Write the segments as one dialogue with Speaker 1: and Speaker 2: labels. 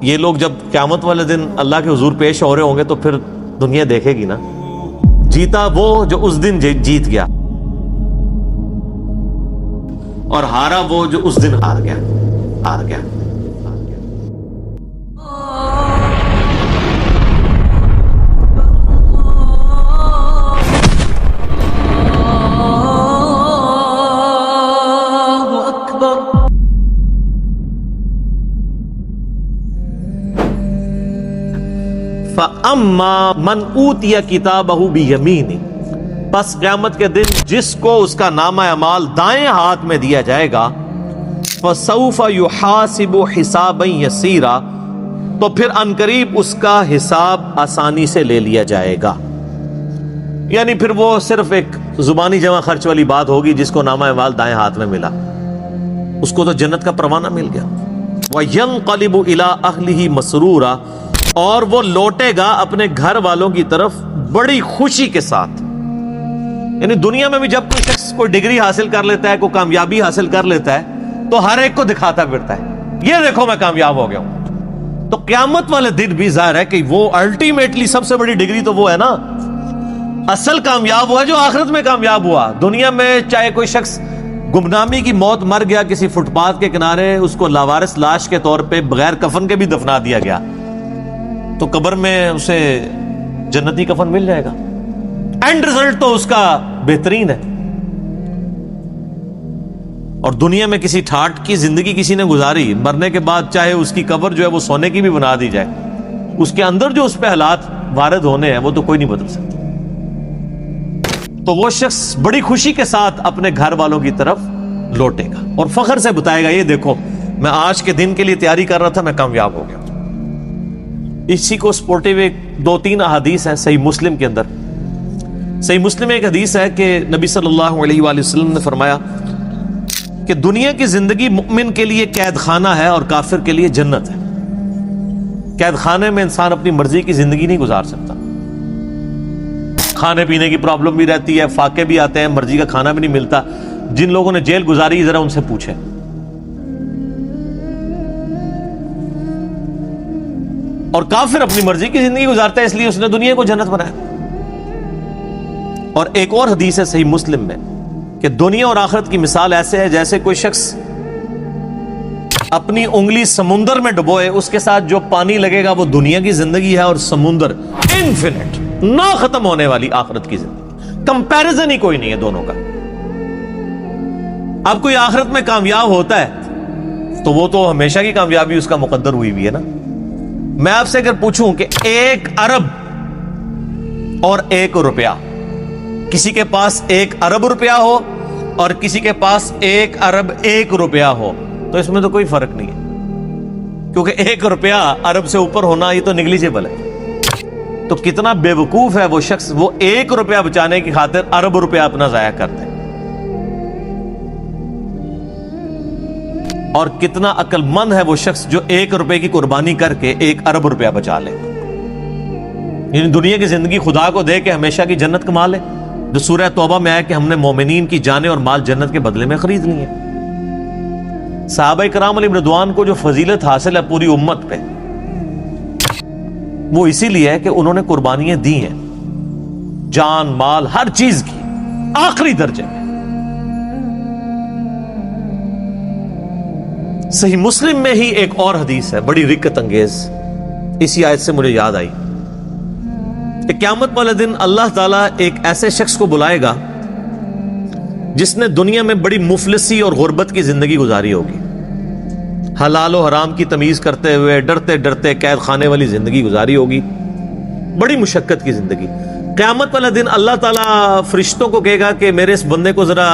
Speaker 1: یہ لوگ جب قیامت والے دن اللہ کے حضور پیش ہو رہے ہوں گے تو پھر دنیا دیکھے گی نا، جیتا وہ جو اس دن جیت گیا، اور ہارا وہ جو اس دن ہار گیا۔ فَأَمَّا مَنْ أُوتِيَ كِتَابَهُ بِيَمِينِهِ، پس قیامت کے دن جس کو اس کا نامہ اعمال دائیں ہاتھ میں دیا جائے گا، فَسَوْفَ يُحَاسِبُ حِسَابًا يَسِيرًا، تو پھر عنقریب اس کا حساب آسانی سے لے لیا جائے گا۔ یعنی پھر وہ صرف ایک زبانی جمع خرچ والی بات ہوگی، جس کو نامہ اعمال دائیں ہاتھ میں ملا اس کو تو جنت کا پروانہ مل گیا۔ وَيَنْقَلِبُ إِلَىٰ أَهْلِهِ مَسْرُورًا، اور وہ لوٹے گا اپنے گھر والوں کی طرف بڑی خوشی کے ساتھ۔ یعنی دنیا میں بھی جب کوئی شخص کوئی ڈگری حاصل کر لیتا ہے، کوئی کامیابی حاصل کر لیتا ہے، تو ہر ایک کو دکھاتا پھرتا ہے، یہ دیکھو میں کامیاب ہو گیا ہوں۔ تو قیامت والے دن بھی ظاہر ہے کہ وہ الٹیمیٹلی سب سے بڑی ڈگری تو وہ ہے نا، اصل کامیاب ہوا جو آخرت میں کامیاب ہوا۔ دنیا میں چاہے کوئی شخص گمنامی کی موت مر گیا کسی فٹ پاتھ کے کنارے، اس کو لاوارث لاش کے طور پہ بغیر کفن کے بھی دفنا دیا گیا، تو قبر میں اسے جنتی کفن مل جائے گا، اینڈ رزلٹ تو اس کا بہترین ہے۔ اور دنیا میں کسی ٹھاٹ کی زندگی کسی نے گزاری، مرنے کے بعد چاہے اس کی قبر جو ہے وہ سونے کی بھی بنا دی جائے، اس کے اندر جو اس پہ حالات وارد ہونے ہیں وہ تو کوئی نہیں بدل سکتا۔ تو وہ شخص بڑی خوشی کے ساتھ اپنے گھر والوں کی طرف لوٹے گا اور فخر سے بتائے گا، یہ دیکھو میں آج کے دن کے لیے تیاری کر رہا تھا، میں کامیاب ہو گیا۔ اسی کو سپورٹیو ایک 2-3 احادیث ہیں صحیح مسلم کے اندر۔ صحیح مسلم ایک حدیث ہے کہ نبی صلی اللہ علیہ وآلہ وسلم نے فرمایا کہ دنیا کی زندگی مومن کے لیے قید خانہ ہے اور کافر کے لیے جنت ہے۔ قید خانے میں انسان اپنی مرضی کی زندگی نہیں گزار سکتا، کھانے پینے کی پرابلم بھی رہتی ہے، فاقے بھی آتے ہیں، مرضی کا کھانا بھی نہیں ملتا۔ جن لوگوں نے جیل گزاری ذرا ان سے پوچھیں۔ اور کافر اپنی مرضی کی زندگی گزارتا ہے، اس لیے اس نے دنیا کو جنت بنایا۔ اور ایک اور حدیث ہے صحیح مسلم میں کہ دنیا اور آخرت کی مثال ایسے ہے جیسے کوئی شخص اپنی انگلی سمندر میں ڈبوئے، اس کے ساتھ جو پانی لگے گا وہ دنیا کی زندگی ہے، اور سمندر انفینٹ نہ ختم ہونے والی آخرت کی زندگی، کمپیریزن ہی کوئی نہیں ہے دونوں کا۔ اب کوئی آخرت میں کامیاب ہوتا ہے تو وہ تو ہمیشہ کی کامیابی اس کا مقدر ہوئی بھی ہے نا۔ میں آپ سے اگر پوچھوں کہ 1 ارب اور 1 روپیہ، کسی کے پاس 1 ارب روپیہ ہو اور کسی کے پاس 1 ارب 1 روپیہ ہو، تو اس میں تو کوئی فرق نہیں ہے، کیونکہ 1 روپیہ ارب سے اوپر ہونا یہ تو نیگلیجیبل ہے۔ تو کتنا بے وقوف ہے وہ شخص، وہ 1 روپیہ بچانے کی خاطر ارب روپیہ اپنا ضائع کرتے ہیں، اور کتنا عقل مند ہے وہ شخص جو 1 روپے کی قربانی کر کے 1 ارب روپیہ بچا لے۔ یعنی دنیا کی زندگی خدا کو دے کے ہمیشہ کی جنت کما لے، جو سورہ توبہ میں آیا کہ ہم نے مومنین کی جانیں اور مال جنت کے بدلے میں خرید لی ہیں۔ صحابہ کرام علیہم رضوان کو جو فضیلت حاصل ہے پوری امت پہ، وہ اسی لیے ہے کہ انہوں نے قربانیاں دی ہیں، جان مال ہر چیز کی، آخری درجے میں۔ صحیح مسلم میں ہی ایک اور حدیث ہے بڑی رکت انگیز، اسی آیت سے مجھے یاد آئی کہ قیامت والے دن اللہ تعالیٰ ایک ایسے شخص کو بلائے گا جس نے دنیا میں بڑی مفلسی اور غربت کی زندگی گزاری ہوگی، حلال و حرام کی تمیز کرتے ہوئے ڈرتے ڈرتے قید خانے والی زندگی گزاری ہوگی، بڑی مشقت کی زندگی۔ قیامت والے دن اللہ تعالیٰ فرشتوں کو کہے گا کہ میرے اس بندے کو ذرا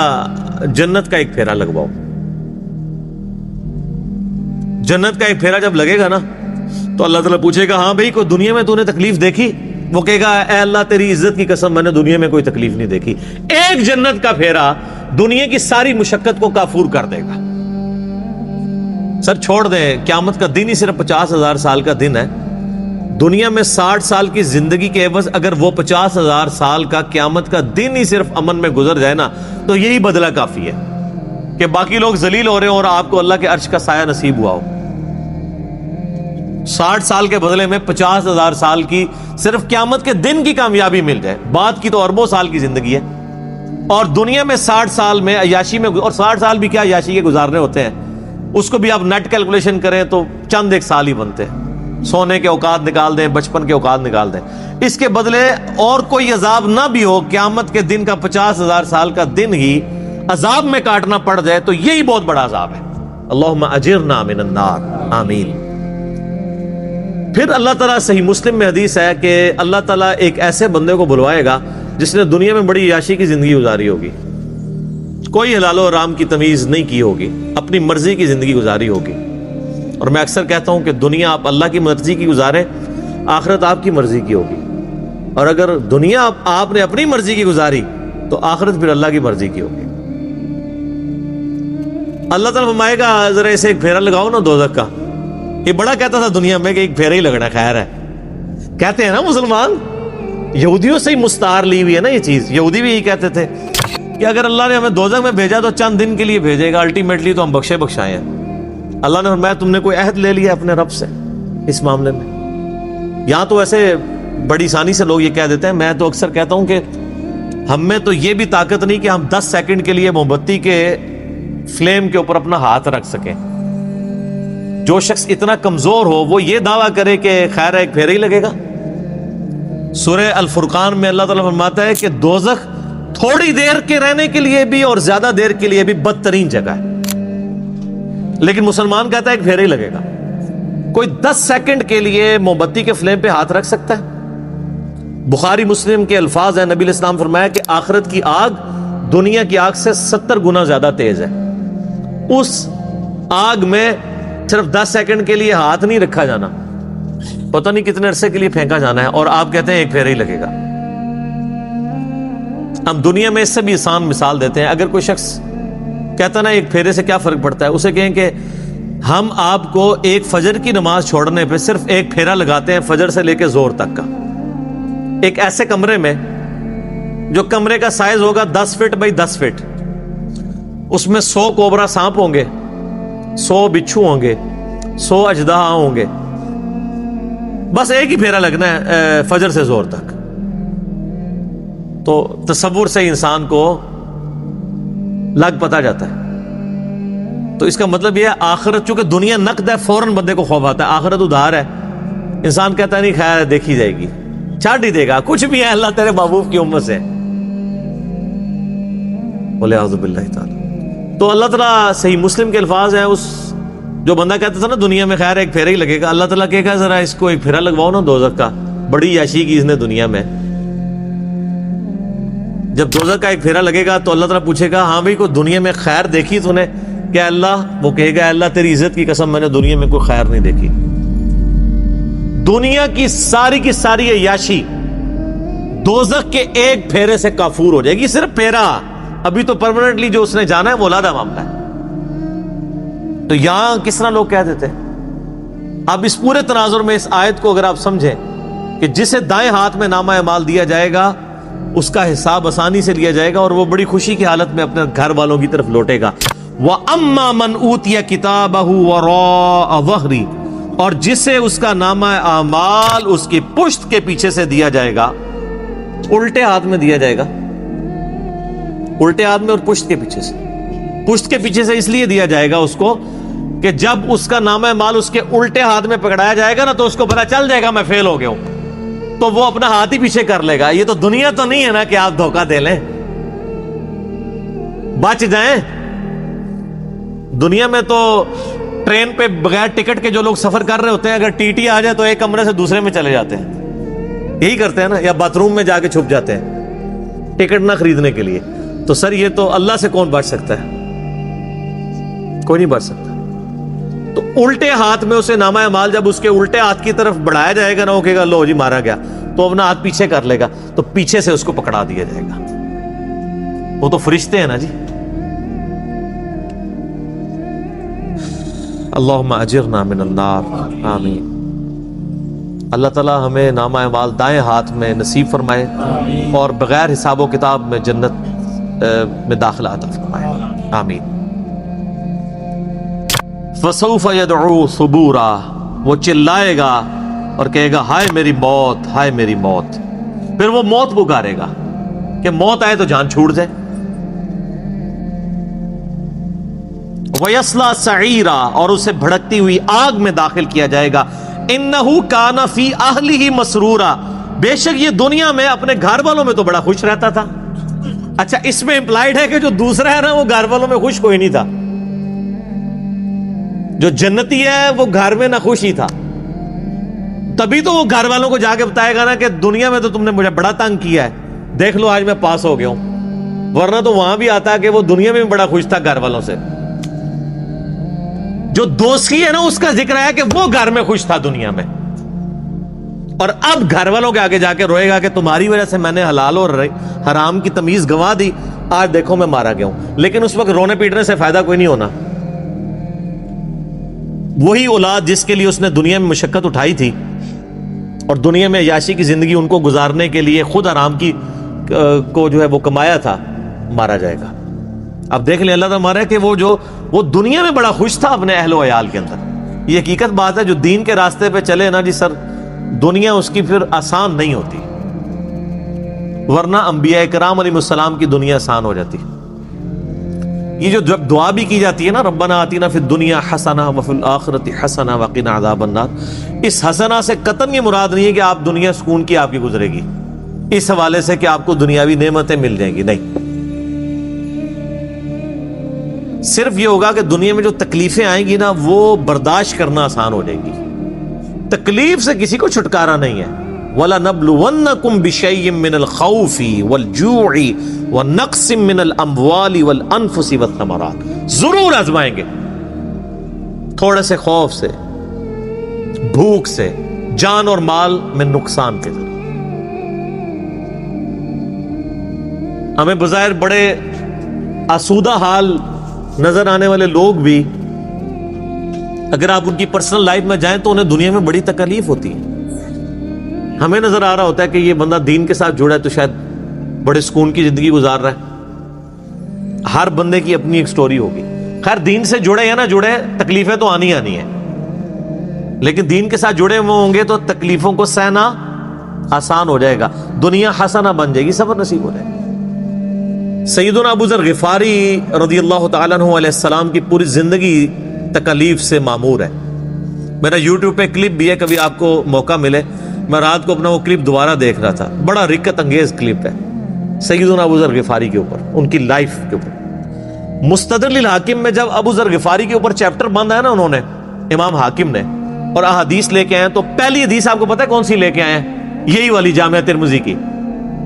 Speaker 1: جنت کا ایک پھیرا لگواؤ۔ جنت کا ایک پھیرا جب لگے گا نا تو اللہ تعالیٰ پوچھے گا، ہاں بھائی کوئی دنیا میں تو نے تکلیف دیکھی؟ وہ کہے گا، اے اللہ تیری عزت کی قسم میں نے دنیا میں کوئی تکلیف نہیں دیکھی۔ ایک جنت کا پھیرا دنیا کی ساری مشقت کو کافور کر دے گا۔ سر چھوڑ دیں، قیامت کا دن ہی صرف 50,000 سال کا دن ہے۔ دنیا میں 60 سال کی زندگی کے عوض اگر وہ 50,000 سال کا قیامت کا دن ہی صرف امن میں گزر جائے نا، تو یہی بدلہ کافی ہے کہ باقی لوگ ذلیل ہو رہے ہوں اور آپ کو اللہ کے عرش کا سایہ نصیب ہوا ہو۔ 60 سال کے بدلے میں 50,000 سال کی صرف قیامت کے دن کی کامیابی مل جائے، بعد کی تو اربوں سال کی زندگی ہے، اور دنیا میں 60 سال میں عیاشی میں، اور 60 سال بھی کیا عیاشی کے گزارنے ہوتے ہیں، اس کو بھی آپ نیٹ کیلکولیشن کریں تو چند ایک سال ہی بنتے ہیں، سونے کے اوقات نکال دیں، بچپن کے اوقات نکال دیں، اس کے بدلے اور کوئی عذاب نہ بھی ہو، قیامت کے دن کا 50,000 سال کا دن ہی عذاب میں کاٹنا پڑ جائے تو یہی بہت بڑا عذاب ہے۔ اللہم اجرنا من النار، آمین۔ پھر اللہ تعالیٰ، صحیح مسلم میں حدیث ہے کہ اللہ تعالیٰ ایک ایسے بندے کو بلوائے گا جس نے دنیا میں بڑی عیاشی کی زندگی گزاری ہوگی، کوئی حلال و حرام کی تمیز نہیں کی ہوگی، اپنی مرضی کی زندگی گزاری ہوگی۔ اور میں اکثر کہتا ہوں کہ دنیا آپ اللہ کی مرضی کی گزاریں، آخرت آپ کی مرضی کی ہوگی، اور اگر دنیا آپ نے اپنی مرضی کی گزاری تو آخرت پھر اللہ کی مرضی کی ہوگی۔ اللہ تعالیٰ فرمائے گا ذرا اسے ایک پھیرا لگاؤ نا دوزخ کا۔ یہ بڑا کہتا تھا دنیا میں کہ ایک پھیرا ہی لگنا خیر ہے، کہتے ہیں نا مسلمان، یہودیوں سے ہی مستعار لی ہوئی ہے نا یہ چیز، یہودی بھی یہی کہتے تھے کہ اگر اللہ نے ہمیں دوزخ میں بھیجا تو چند دن کے لیے بھیجے گا، الٹیمیٹلی تو ہم بخشے بخشائے ہیں۔ اللہ نے فرمایا تم نے کوئی عہد لے لیا اپنے رب سے اس معاملے میں؟ یہاں تو ایسے بڑی آسانی سے لوگ یہ کہہ دیتے ہیں، میں تو اکثر کہتا ہوں کہ ہم میں تو یہ بھی طاقت نہیں کہ ہم 10 سیکنڈ کے لیے موم بتی کے فلیم کے اوپر اپنا ہاتھ رکھ سکیں۔ جو شخص اتنا کمزور ہو وہ یہ دعویٰ کرے کہ خیر ایک پھیرا ہی لگے گا۔ سورہ الفرقان میں اللہ تعالیٰ فرماتا ہے کہ دوزخ تھوڑی دیر کے رہنے کے لیے بھی اور زیادہ دیر کے لیے بھی بدترین جگہ ہے، لیکن مسلمان کہتا ہے ایک پھیرا ہی لگے گا۔ کوئی 10 سیکنڈ کے لیے موم بتی کے فلیم پہ ہاتھ رکھ سکتا ہے؟ بخاری مسلم کے الفاظ ہیں، نبی علیہ السلام فرمایا کہ آخرت کی آگ دنیا کی آگ سے 70 گنا زیادہ تیز ہے، اس آگ میں صرف 10 سیکنڈ کے لیے ہاتھ نہیں رکھا جانا، پتہ نہیں کتنے عرصے کے لیے پھینکا جانا ہے، اور آپ کہتے ہیں ایک پھیرا ہی لگے گا۔ ہم دنیا میں اس سے بھی آسان مثال دیتے ہیں، اگر کوئی شخص کہتا نا ایک پھیرے سے کیا فرق پڑتا ہے، اسے کہیں کہ ہم آپ کو ایک فجر کی نماز چھوڑنے پہ صرف ایک پھیرا لگاتے ہیں، فجر سے لے کے زور تک کا، ایک ایسے کمرے میں جو کمرے کا سائز ہوگا 10 فٹ بائی 10 فٹ، اس میں 100 کوبرا سانپ ہوں گے، 100 بچھو ہوں گے، 100 اژدہا ہوں گے، بس ایک ہی پھیرا لگنا ہے فجر سے زور تک۔ تو تصور سے انسان کو لگ پتا جاتا ہے۔ تو اس کا مطلب یہ ہے آخرت، چونکہ دنیا نقد ہے، فوراً بندے کو خوف آتا ہے، آخرت ادھار ہے، انسان کہتا ہے نہیں خیر دیکھی جائے گی، چھاٹ ہی دے گا، کچھ بھی ہے اللہ تیرے محبوب کی امت سے، بولے اعوذ باللہ تعالی۔ تو اللہ تعالیٰ، صحیح مسلم کے الفاظ ہیں، اس جو بندہ کہتا تھا نا دنیا میں خیر ایک پھیرا ہی لگے گا، اللہ تعالیٰ کہے گا ذرا اس کو ایک پھیرا لگواؤ نا دوزخ کا، بڑی عیاشی کی اس نے دنیا میں۔ جب دوزخ کا ایک پھیرا لگے گا تو اللہ تعالیٰ پوچھے گا ہاں بھائی کوئی دنیا میں خیر دیکھی تو نے؟ کہ اللہ، وہ کہے گا اللہ تیری عزت کی قسم میں نے دنیا میں کوئی خیر نہیں دیکھی۔ دنیا کی ساری عیاشی دوزخ کے ایک پھیرے سے کافور ہو جائے گی، صرف پھیرا، ابھی تو پرماننٹلی جو اس نے جانا ہے وہ علیحدہ معاملہ ہے۔ تو یہاں کس طرح لوگ کہہ دیتے ہیں؟ اب اس پورے تناظر میں اس آیت کو اگر آپ سمجھیں کہ جسے دائیں ہاتھ میں نامہ اعمال دیا جائے گا اس کا حساب آسانی سے لیا جائے گا اور وہ بڑی خوشی کی حالت میں اپنے گھر والوں کی طرف لوٹے گا۔ وَأَمَّا مَنْ أُوتِيَ كِتَابَهُ وَرَاءَ ظَهْرِهِ، اور جسے اس کا نامہ اعمال اس کی پشت کے پیچھے سے دیا جائے گا، الٹے ہاتھ میں دیا جائے گا، الٹے ہاتھ میں اور پشت کے پیچھے سے۔ پشت کے پیچھے سے اس لیے دیا جائے گا اس کو کہ جب اس کا نامہ اعمال اس کے الٹے ہاتھ میں پکڑایا جائے گا نا تو اس کو پتا چل جائے گا میں فیل ہو گیا ہوں، تو وہ اپنا ہاتھ ہی پیچھے کر لے گا۔ یہ تو دنیا تو نہیں ہے نا کہ آپ دھوکہ دے لیں، بچ جائیں۔ دنیا میں تو ٹرین پہ بغیر ٹکٹ کے جو لوگ سفر کر رہے ہوتے ہیں، اگر ٹی ٹی آ جائے تو ایک کمرے سے دوسرے میں چلے جاتے ہیں، یہی کرتے ہیں نا، یا باتھ روم میں جا کے چھپ جاتے ہیں ٹکٹ نہ خریدنے کے لیے۔ تو سر یہ تو اللہ سے کون بچ سکتا ہے؟ کوئی نہیں بچ سکتا۔ تو الٹے ہاتھ میں اسے نامہ اعمال جب اس کے الٹے ہاتھ کی طرف بڑھایا جائے گا نا، وہ کہے گا لو جی مارا گیا، تو اپنا ہاتھ پیچھے کر لے گا، تو پیچھے سے اس کو پکڑا دیا جائے گا۔ وہ تو فرشتے ہیں نا جی۔ اللہم اجرنا من النار، آمین۔ اللہ تعالیٰ ہمیں نامہ اعمال دائیں ہاتھ میں نصیب فرمائے اور بغیر حساب و کتاب میں جنت میں داخلہ عطا فرمائے، آمین۔ فسوف يدعو ثبورا، وہ چلائے گا اور کہے گا ہائے میری موت، ہائے میری موت. پھر وہ موت پکارے گا کہ موت آئے تو جان چھوٹ جائے. وَيَصْلَى سَعِيرًا، اور اسے بھڑکتی ہوئی آگ میں داخل کیا جائے گا. إِنَّهُ كَانَ فِي أَهْلِهِ مَسْرُورًا، بے شک یہ دنیا میں اپنے گھر والوں میں تو بڑا خوش رہتا تھا. اچھا اس میں امپلائڈ ہے کہ جو دوسرا ہے نا وہ گھر والوں میں خوش کوئی نہیں تھا. جو جنتی ہے وہ گھر میں نہ خوش ہی تھا. تبھی تو وہ گھر والوں کو جا کے بتائے گا نا کہ دنیا میں تو تم نے مجھے بڑا تنگ کیا ہے، دیکھ لو آج میں پاس ہو گیا ہوں. ورنہ تو وہاں بھی آتا کہ وہ دنیا میں بڑا خوش تھا گھر والوں سے. جو دوستی ہے نا اس کا ذکر ہے کہ وہ گھر میں خوش تھا دنیا میں، اور اب گھر والوں کے آگے جا کے روئے گا کہ تمہاری وجہ سے میں نے حلال اور حرام کی تمیز گنوا دی، آج دیکھو میں مارا گیا ہوں. لیکن اس وقت رونے پیٹنے سے فائدہ کوئی نہیں ہونا. وہی اولاد جس کے لیے اس نے دنیا میں مشقت اٹھائی تھی اور دنیا میں عیاشی کی زندگی ان کو گزارنے کے لیے خود حرام کی کو جو ہے وہ کمایا تھا، مارا جائے گا. اب دیکھ لیں اللہ تعالیٰ مارا کہ وہ دنیا میں بڑا خوش تھا اپنے اہل و عیال کے اندر. یہ حقیقت بات ہے. جو دین کے راستے پہ چلے نا جی سر، دنیا اس کی پھر آسان نہیں ہوتی، ورنہ انبیاء کرام علیہ السلام کی دنیا آسان ہو جاتی. یہ جو جب دعا بھی کی جاتی ہے نا ربنا آتینا فی الدنیا حسنہ وفی الآخرۃ حسنہ وقنا عذاب النار، اس حسنہ سے قطعاً یہ مراد نہیں ہے کہ آپ دنیا سکون کی آپ کی گزرے گی اس حوالے سے کہ آپ کو دنیاوی نعمتیں مل جائیں گی. نہیں، صرف یہ ہوگا کہ دنیا میں جو تکلیفیں آئیں گی نا وہ برداشت کرنا آسان ہو جائیں گی. تکلیف سے کسی کو چھٹکارا نہیں ہے. وَلَنَبْلُوَنَّكُمْ بِشَيْءٍ مِّنَ الْخَوْفِ وَالْجُوعِ وَنَقْصٍ مِّنَ الْأَمْوَالِ وَالْأَنفُسِ وَالثَّمَرَاتِ، ضرور آزمائیں گے تھوڑے سے خوف سے، بھوک سے، جان اور مال میں نقصان کے ذریعے. ہمیں بظاہر بڑے آسودہ حال نظر آنے والے لوگ بھی اگر آپ ان کی پرسنل لائف میں جائیں تو انہیں دنیا میں بڑی تکلیف ہوتی ہے. ہمیں نظر آ رہا ہوتا ہے کہ یہ بندہ دین کے ساتھ جڑا ہے تو شاید بڑے سکون کی زندگی گزار رہا ہے. ہر بندے کی اپنی ایک سٹوری ہوگی. خیر دین سے جڑے یا نہ جڑے تکلیفیں تو آنی ہیں، لیکن دین کے ساتھ جڑے ہوئے ہوں گے تو تکلیفوں کو سہنا آسان ہو جائے گا، دنیا حسنہ بن جائے گی، صبر نصیب ہو جائے گا. سیدنا ابو ذر غفاری رضی اللہ تعالیٰ عنہ علیہ السلام کی پوری زندگی تکلیف سے معمور ہے. میرا یوٹیوب پہ کلپ بھی ہے، کبھی آپ کو موقع ملے. میں رات کو اپنا وہ کلپ دوبارہ دیکھ رہا تھا، بڑا رکت انگیز کلپ ہے سیدنا ابو ذر غفاری کے اوپر، ان کی لائف کے اوپر. مستدرک الحاکم میں جب ابو ذر غفاری کے اوپر چیپٹر بند ہے نا انہوں نے، امام حاکم نے، اور احادیث لے کے آئے تو پہلی حدیث آپ کو پتہ ہے کون سی لے کے آئے ہیں؟ یہی والی جامعہ ترمذی کی،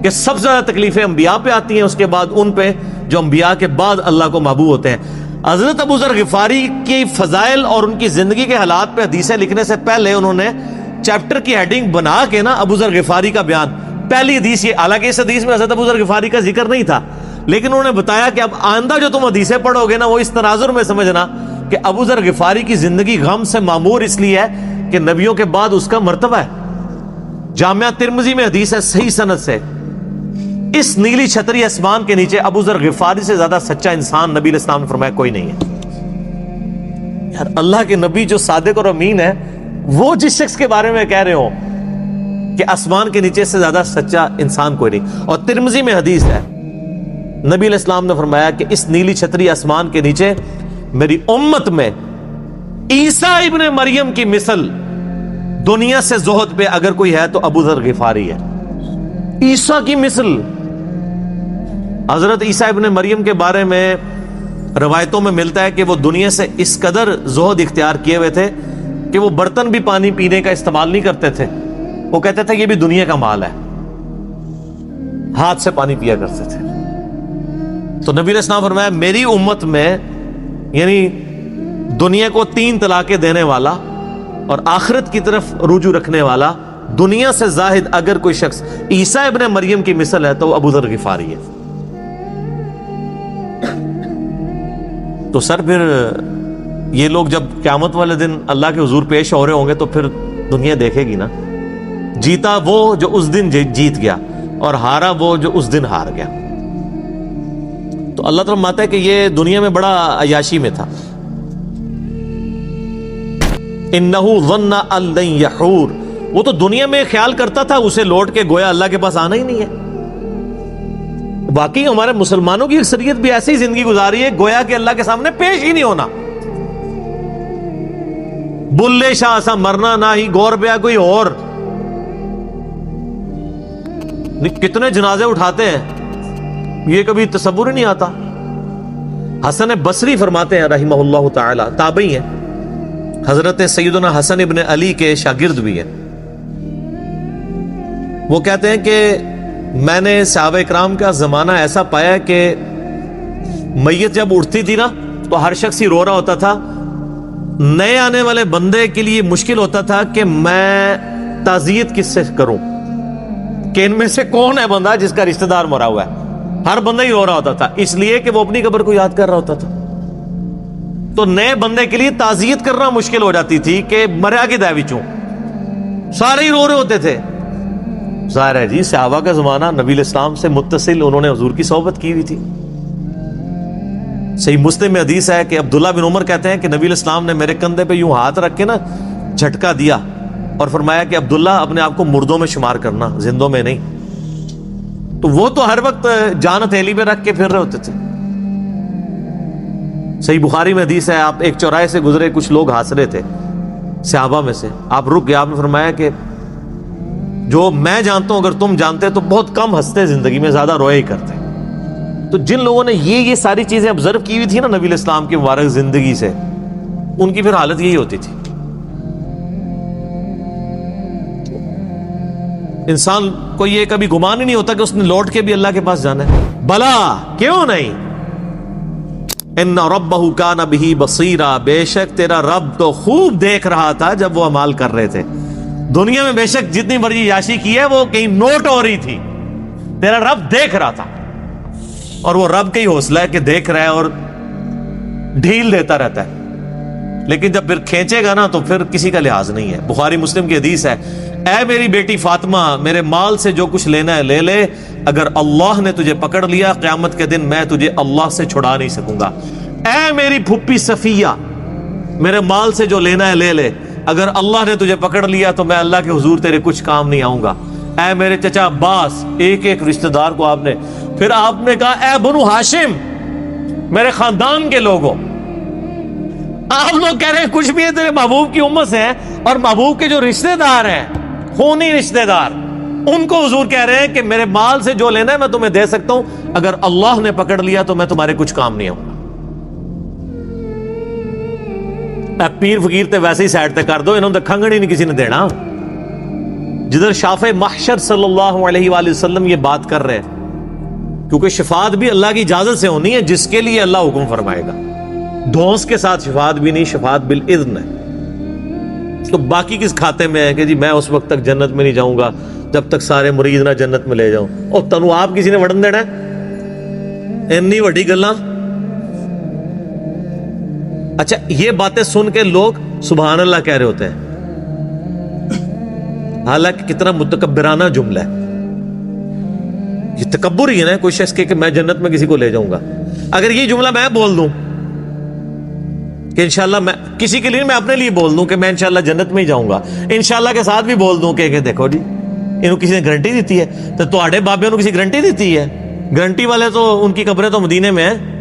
Speaker 1: کہ سب سے زیادہ تکلیفیں انبیاء پہ آتی ہیں، اس کے بعد ان پہ جو انبیاء کے بعد اللہ کو محبوب ہوتے ہیں. حضرت ابو ذر غفاری کی فضائل اور ان کی زندگی کے حالات پہ حدیثیں لکھنے سے پہلے انہوں نے چیپٹر کی ہیڈنگ بنا کے نا ابو ذر غفاری کا بیان، پہلی حدیث یہ، حالانکہ اس حدیث میں حضرت ابو ذر غفاری کا ذکر نہیں تھا، لیکن انہوں نے بتایا کہ اب آئندہ جو تم حدیثیں پڑھو گے نا وہ اس تناظر میں سمجھنا کہ ابو ذر غفاری کی زندگی غم سے معمور اس لیے ہے کہ نبیوں کے بعد اس کا مرتبہ ہے. جامعہ ترمذی میں حدیث ہے صحیح سند سے، اس نیلی چھتری آسمان کے نیچے ابو ذر غفاری سے زیادہ سچا انسان نبی علیہ السلام نے فرمایا کوئی نہیں ہے. یار اللہ کے نبی جو صادق اور امین ہے، وہ جس شخص کے بارے میں کہہ رہے ہو کہ آسمان کے نیچے سے زیادہ سچا انسان کوئی نہیں. اور ترمذی میں حدیث ہے، نبی علیہ السلام نے فرمایا کہ اس نیلی چھتری آسمان کے نیچے میری امت میں عیسیٰ ابن مریم کی مثل دنیا سے زہد پہ اگر کوئی ہے تو ابو ذر غفاری ہے. عیسیٰ کی مثل. حضرت عیسیٰ ابن مریم کے بارے میں روایتوں میں ملتا ہے کہ وہ دنیا سے اس قدر زہد اختیار کیے ہوئے تھے کہ وہ برتن بھی پانی پینے کا استعمال نہیں کرتے تھے. وہ کہتے تھے یہ بھی دنیا کا مال ہے، ہاتھ سے پانی پیا کرتے تھے. تو نبی علیہ السلام فرمایا میری امت میں یعنی دنیا کو 3 طلاقیں دینے والا اور آخرت کی طرف رجوع رکھنے والا، دنیا سے زاہد اگر کوئی شخص عیسیٰ ابن مریم کی مثل ہے تو وہ ابو ذر غفاری ہے. تو سر پھر یہ لوگ جب قیامت والے دن اللہ کے حضور پیش ہو رہے ہوں گے تو پھر دنیا دیکھے گی نا، جیتا وہ جو اس دن جیت گیا اور ہارا وہ جو اس دن ہار گیا. تو اللہ تعالیٰ ماتا ہے کہ یہ دنیا میں بڑا عیاشی میں تھا. انہ ظن ان لن یحور، وہ تو دنیا میں خیال کرتا تھا اسے لوٹ کے گویا اللہ کے پاس آنا ہی نہیں ہے۔ باقی ہمارے مسلمانوں کی اکثریت بھی ایسی زندگی گزاری ہے گویا کہ اللہ کے سامنے پیش ہی نہیں ہونا۔ بلے شاہ سا مرنا نہ ہی گور پیا کوئی اور، کتنے جنازے اٹھاتے ہیں یہ کبھی تصور ہی نہیں آتا۔ حسن بصری فرماتے ہیں رحمہ اللہ تعالی، تابعی ہیں، حضرت سیدنا حسن ابن علی کے شاگرد بھی ہیں، وہ کہتے ہیں کہ میں نے صحابہ اکرام کا زمانہ ایسا پایا کہ میت جب اٹھتی تھی نا تو ہر شخص ہی رو رہا ہوتا تھا، نئے آنے والے بندے کے لیے مشکل ہوتا تھا کہ میں تعزیت کس سے کروں، کہ ان میں سے کون ہے بندہ جس کا رشتہ دار مرا ہوا ہے۔ ہر بندہ ہی رو رہا ہوتا تھا، اس لیے کہ وہ اپنی قبر کو یاد کر رہا ہوتا تھا۔ تو نئے بندے کے لیے تعزیت کرنا مشکل ہو جاتی تھی کہ مریا کی دے وچوں، سارے ہی رو رہے ہوتے تھے۔ ظاہر ہے جی صحابہ کا زمانہ نبی الاسلام سے متصل، انہوں نے حضور کی صحبت کی ہوئی تھی۔ صحیح مسلم میں حدیث ہے کہ عبداللہ بن عمر کہتے ہیں کہ نبی الاسلام نے میرے کندھے پہ یوں ہاتھ رکھ کے نا جھٹکا دیا اور فرمایا کہ عبداللہ اپنے آپ کو مردوں میں شمار کرنا، زندوں میں نہیں۔ تو وہ تو ہر وقت جان ہتھیلی پہ رکھ کے پھر رہے ہوتے تھے۔ صحیح بخاری میں حدیث ہے، آپ ایک چوراہے سے گزرے، کچھ لوگ ہنس رہے تھے صحابہ میں سے، آپ رک گئے، آپ نے فرمایا کہ جو میں جانتا ہوں اگر تم جانتے تو بہت کم ہنستے زندگی میں، زیادہ روئے ہی کرتے۔ تو جن لوگوں نے یہ ساری چیزیں آبزرو کی ہوئی تھی نا نبی الاسلام کی مبارک زندگی سے، ان کی پھر حالت یہی ہوتی تھی۔ انسان کو یہ کبھی گمان ہی نہیں ہوتا کہ اس نے لوٹ کے بھی اللہ کے پاس جانا ہے۔ بلا کیوں نہیں، ان ربہ کان بہ بصیرا، بے شک تیرا رب تو خوب دیکھ رہا تھا جب وہ اعمال کر رہے تھے۔ دنیا میں بے شک جتنی مرضی یاشی کی ہے وہ کہیں نوٹ ہو رہی تھی، تیرا رب دیکھ رہا تھا، اور وہ رب کا ہی حوصلہ ہے کہ دیکھ رہا ہے اور ڈھیل دیتا رہتا ہے، لیکن جب پھر کھینچے گا نا تو پھر کسی کا لحاظ نہیں ہے۔ بخاری مسلم کی حدیث ہے، اے میری بیٹی فاطمہ، میرے مال سے جو کچھ لینا ہے لے لے، اگر اللہ نے تجھے پکڑ لیا قیامت کے دن میں تجھے اللہ سے چھڑا نہیں سکوں گا۔ اے میری پھپھی صفیہ، میرے مال سے جو لینا ہے لے لے، اگر اللہ نے تجھے پکڑ لیا تو میں اللہ کے حضور تیرے کچھ کام نہیں آؤں گا۔ اے میرے چچا عباس، ایک ایک رشتہ دار کو آپ نے، پھر آپ نے کہا اے بنو ہاشم، میرے خاندان کے لوگوں، آپ لوگ کہہ رہے ہیں کچھ بھی ہے تیرے محبوب کی امت سے ہیں، اور محبوب کے جو رشتہ دار ہیں خونی رشتہ دار، ان کو حضور کہہ رہے ہیں کہ میرے مال سے جو لینا ہے میں تمہیں دے سکتا ہوں، اگر اللہ نے پکڑ لیا تو میں تمہارے کچھ کام نہیں آؤں گا۔ پیر فقیر تے ویسے ہی سائڈ تے کر دو، انہوں نے کھنگڑ ہی نہیں کسی نے دینا۔ جدھر شافع محشر صلی اللہ علیہ وآلہ وسلم یہ بات کر رہے ہیں، کیونکہ شفاعت بھی اللہ کی اجازت سے ہونی ہے جس کے لیے اللہ حکم فرمائے گا، دھونس کے ساتھ شفاعت بھی نہیں، شفاعت بالاذن ہے۔ تو باقی کس کھاتے میں ہے کہ جی میں اس وقت تک جنت میں نہیں جاؤں گا جب تک سارے مرید نہ جنت میں لے جاؤں، اور تنو آپ کسی نے وڑن دینا ہے انی وڈی گلاں۔ اچھا یہ باتیں سن کے لوگ سبحان اللہ کہہ رہے ہوتے ہیں، حالانکہ کتنا متکبرانہ جملہ ہے، یہ تکبر ہی ہے نا، کوئی شخص کہ میں جنت میں کسی کو لے جاؤں گا۔ اگر یہ جملہ میں بول دوں کہ انشاءاللہ، میں کسی کے لیے، میں اپنے لیے بول دوں کہ میں انشاءاللہ جنت میں ہی جاؤں گا، انشاءاللہ کے ساتھ بھی بول دوں کہ دیکھو جی انہوں کسی نے گارنٹی دیتی ہے، تو تواڈے بابے انہوں کسی گارنٹی دیتی ہے؟ گارنٹی والے تو ان کی قبریں تو مدینے میں ہیں،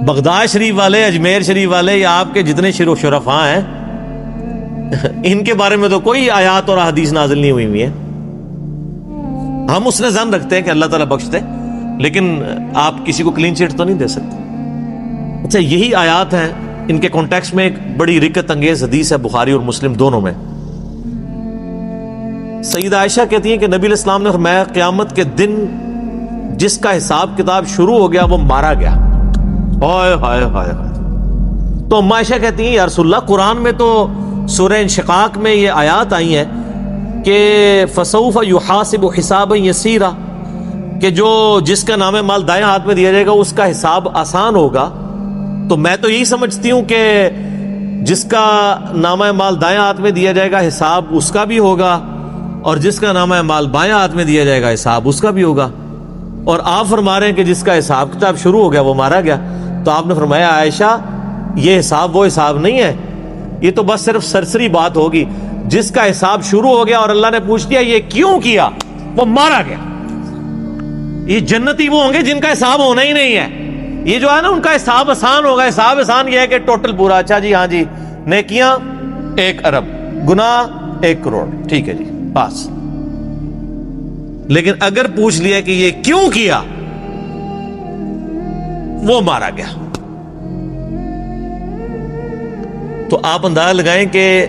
Speaker 1: بغداد شریف والے، اجمیر شریف والے، یا آپ کے جتنے شرفاء ہیں ان کے بارے میں تو کوئی آیات اور احادیث نازل نہیں ہوئی ہے۔ ہم اس نے ظن رکھتے ہیں کہ اللہ تعالیٰ بخشتے، لیکن آپ کسی کو کلین چٹ تو نہیں دے سکتے۔ اچھا یہی آیات ہیں، ان کے کانٹیکسٹ میں ایک بڑی رکت انگیز حدیث ہے بخاری اور مسلم دونوں میں۔ سیدہ عائشہ کہتی ہیں کہ نبی علیہ السلام نے فرمایا قیامت کے دن جس کا حساب کتاب شروع ہو گیا وہ مارا گیا۔ ہائے ہائے ہائے۔ تو ام عائشہ کہتی ہیں یا رسول اللہ، قرآن میں تو سورہ انشقاق میں یہ آیات آئی ہیں کہ فسوف یحاسب حسابا یسیرا، کہ جس کا نام مال دائیں ہاتھ میں دیا جائے گا اس کا حساب آسان ہوگا۔ تو میں تو یہی سمجھتی ہوں کہ جس کا نامہ مال دائیں ہاتھ میں دیا جائے گا حساب اس کا بھی ہوگا، اور جس کا نامہ مال بائیں ہاتھ میں دیا جائے گا حساب اس کا بھی ہوگا۔ اور آپ فرما رہے ہیں کہ جس کا حساب کتاب شروع ہو گیا وہ مارا گیا۔ تو آپ نے فرمایا عائشہ یہ حساب وہ حساب نہیں ہے، یہ تو بس صرف سرسری بات ہوگی. جس کا حساب شروع ہو گیا اور اللہ نے پوچھ دیا یہ کیوں کیا، وہ مارا گیا. یہ جنتی وہ ہوں گے جن کا حساب ہونا ہی نہیں ہے. یہ جو ہے نا ان کا حساب آسان ہوگا. حساب آسان یہ ہے کہ ٹوٹل پورا، اچھا جی ہاں جی نیکیاں 1 ارب، گناہ 1 کروڑ، ٹھیک ہے جی پاس. لیکن اگر پوچھ لیا کہ یہ کیوں کیا، وہ مارا گیا. تو آپ اندازہ لگائیں کہ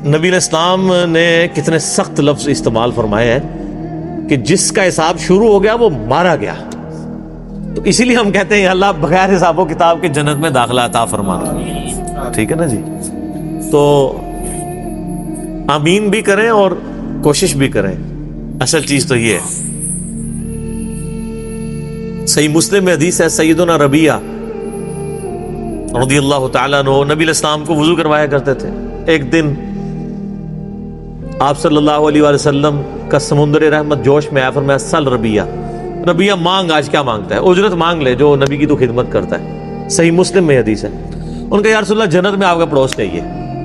Speaker 1: نبی علیہ السلام نے کتنے سخت لفظ استعمال فرمائے ہیں کہ جس کا حساب شروع ہو گیا وہ مارا گیا. تو اسی لیے ہم کہتے ہیں اللہ بغیر حساب و کتاب کے جنت میں داخلہ عطا فرمانا. ٹھیک ہے نا جی. تو آمین بھی کریں اور کوشش بھی کریں. اصل چیز تو یہ ہے. صحیح مسلم میں حدیث ہے، سیدنا ربیعہ رضی اللہ تعالیٰ عنہ نبی علیہ السلام کو وضو کروایا کرتے تھے. ایک دن آپ صلی اللہ علیہ وآلہ وسلم کا سمندر رحمت جوش میں آیا، فرمایا سل ربیعہ، ربیعہ مانگ، آج کیا مانگتا ہے، اجرت مانگ لے جو نبی کی تو خدمت کرتا ہے. صحیح مسلم میں حدیث ہے. ان کا یا رسول اللہ جنت میں آپ کا پڑوس چاہیے.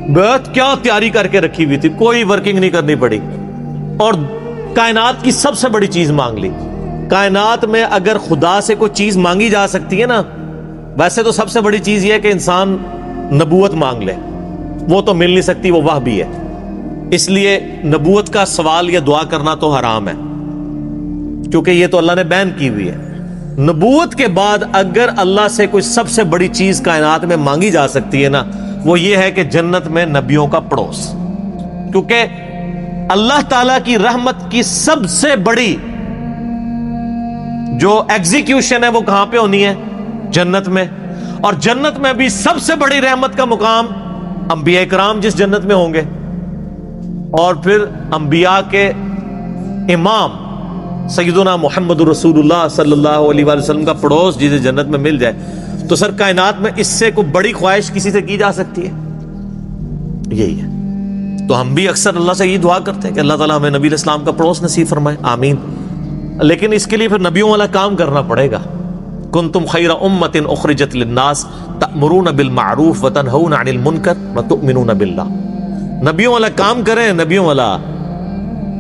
Speaker 1: بہت کیا تیاری کر کے رکھی ہوئی تھی، کوئی ورکنگ نہیں کرنی پڑی، اور کائنات کی سب سے بڑی چیز مانگ لی. کائنات میں اگر خدا سے کوئی چیز مانگی جا سکتی ہے نا، ویسے تو سب سے بڑی چیز یہ ہے کہ انسان نبوت مانگ لے. وہ تو مل نہیں سکتی، وہ واہ بھی ہے. اس لیے نبوت کا سوال یا دعا کرنا تو حرام ہے، کیونکہ یہ تو اللہ نے بین کی ہوئی ہے. نبوت کے بعد اگر اللہ سے کوئی سب سے بڑی چیز کائنات میں مانگی جا سکتی ہے نا، وہ یہ ہے کہ جنت میں نبیوں کا پڑوس. کیونکہ اللہ تعالیٰ کی رحمت کی سب سے بڑی جو ایگزیکیوشن ہے وہ کہاں پہ ہونی ہے؟ جنت میں. اور جنت میں بھی سب سے بڑی رحمت کا مقام انبیاء کرام جس جنت میں ہوں گے، اور پھر انبیاء کے امام سیدنا محمد رسول اللہ صلی اللہ علیہ وآلہ وسلم کا پڑوس جسے جنت میں مل جائے، تو سر کائنات میں اس سے کوئی بڑی خواہش کسی سے کی جا سکتی ہے؟ یہی ہے. تو ہم بھی اکثر اللہ سے یہ دعا کرتے ہیں کہ اللہ تعالیٰ ہمیں نبی علیہ السلام کا پڑوس نصیب فرمائے. آمین. لیکن اس کے لیے پھر نبیوں والا کام کرنا پڑے گا. کنتم خیر امۃ اخرجت للناس تأمرون بالمعروف وتنہون عن المنکر وتؤمنون باللہ. نبیوں والا کام کریں. نبیوں والا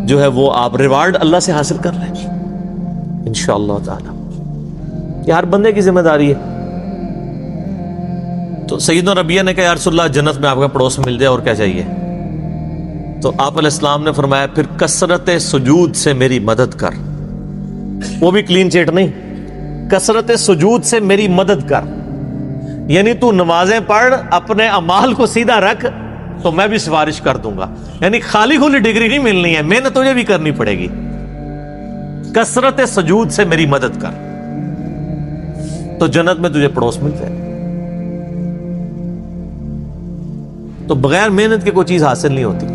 Speaker 1: جو ہے وہ آپ ریوارڈ اللہ سے حاصل کر رہے ہیں انشاءاللہ تعالی. یہ ہر بندے کی ذمہ داری ہے. تو سیدنا ربیعہ نے کہا یا رسول اللہ جنت میں آپ کا پڑوس مل جائے اور کیا چاہیے؟ تو آپ علیہ السلام نے فرمایا پھر کثرت سجود سے میری مدد کر. وہ بھی کلین چیٹ نہیں، کثرت سجود سے میری مدد کر. یعنی تو نمازیں پڑھ، اپنے اعمال کو سیدھا رکھ، تو میں بھی سفارش کر دوں گا. یعنی خالی کھلی ڈگری نہیں ملنی ہے، محنت تجھے بھی کرنی پڑے گی. کثرت سجود سے میری مدد کر تو جنت میں تجھے پڑوس مل جائے. تو بغیر محنت کے کوئی چیز حاصل نہیں ہوتی.